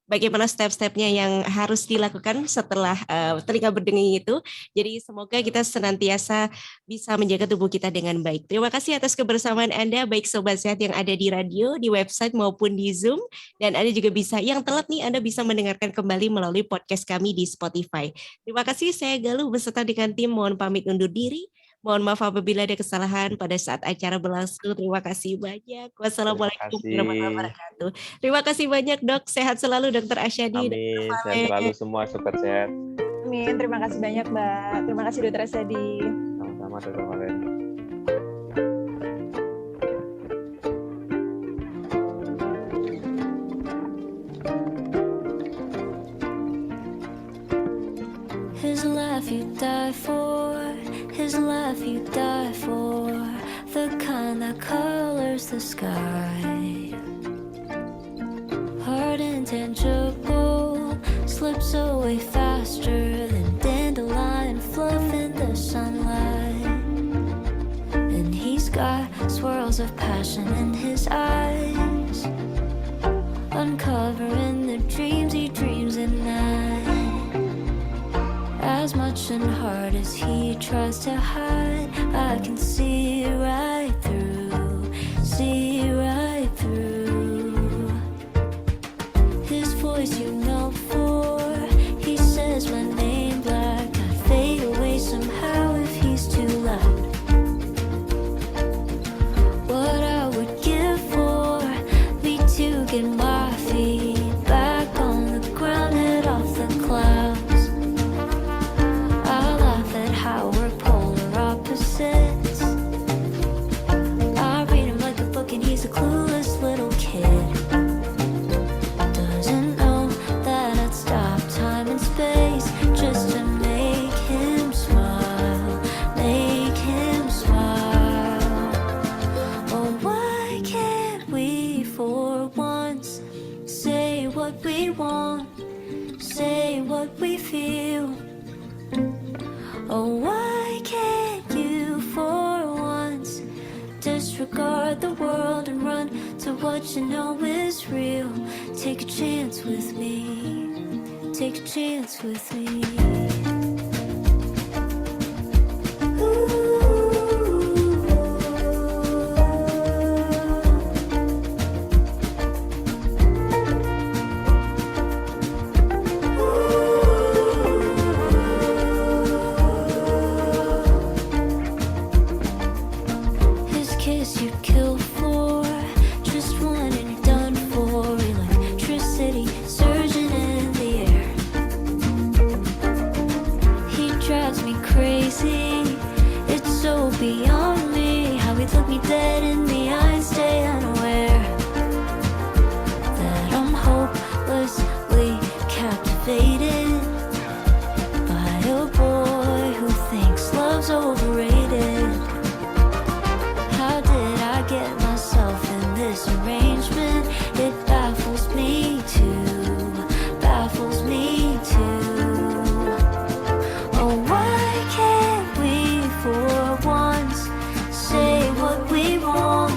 bagaimana step-stepnya yang harus dilakukan setelah telinga berdenging itu. Jadi semoga kita senantiasa bisa menjaga tubuh kita dengan baik. Terima kasih atas kebersamaan Anda, baik Sobat Sehat yang ada di radio, di website maupun di Zoom. Dan Anda juga bisa, yang telat nih, Anda bisa mendengarkan kembali melalui podcast kami di Spotify. Terima kasih, saya Galuh beserta dengan tim mohon pamit undur diri. Mohon maaf apabila ada kesalahan pada saat acara berlangsung. Terima kasih banyak. Wassalamualaikum warahmatullahi wabarakatuh. Terima kasih banyak Dok. Sehat selalu Dr. Asyadi. Amin. Sehat selalu semua Sobat Sehat. Amin, terima kasih banyak Mbak. Terima kasih Dr. Asyadi. Sama-sama Dr. Valen. His laugh you die for, his laugh you die for, the kind that colors the sky. Hard and tangible, slips away faster than dandelion fluff in the sunlight. And he's got swirls of passion in his eyes, uncovering the dreams he dreams at night. As much and hard as he tries to hide, I can see right through, see right through. His voice you know for, he says my name black. I fade away somehow if he's too loud. What I would give for me to get my feet back on the ground, head off the clouds. How we're polar opposites. I read him like a book and he's a clueless little kid. Doesn't know that I'd stop time and space just to make him smile, make him smile. Oh, why can't we for once say what we want, say what we feel? Oh, why can't you for once disregard the world and run to what you know is real? Take a chance with me, take a chance with me. You'd kill for just one and you're done for. Electricity surging in the air. He drives me crazy. It's so beyond me how he'd look me dead in the eye and stay unaware that I'm hopelessly captivated by a boy who thinks love's overrated. How did I get myself in this arrangement? It baffles me too, baffles me too. Oh, why can't we for once say what we want,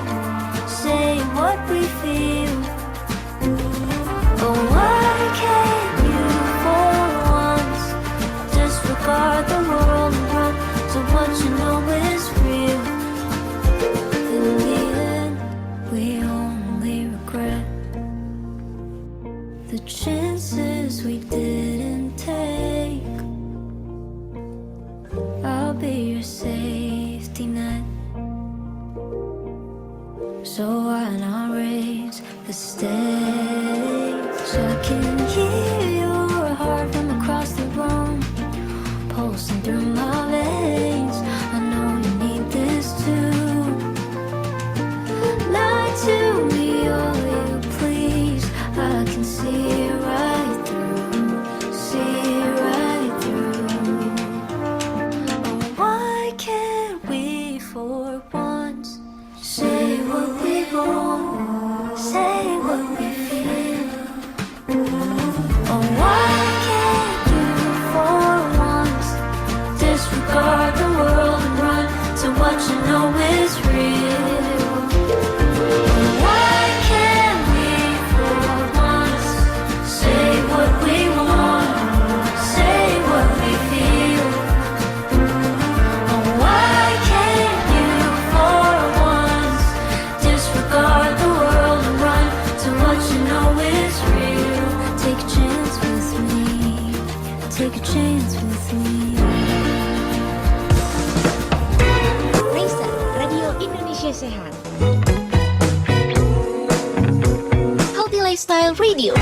coursing through my veins. I know you need this too. Lie to me all you please. I can see right through, see right through. Oh, why can't we for once say what we want, say what we feel? Oh, why can't you for once disregard the world and run to what you know is real? Oh, why can't we for once say what we want, say what we feel? Oh, why can't you for once disregard the world and run to what you know is real? Take a chance with me, take a chance with me. Raisa, Radio Indonesia Sehat. Healthy Lifestyle Radio.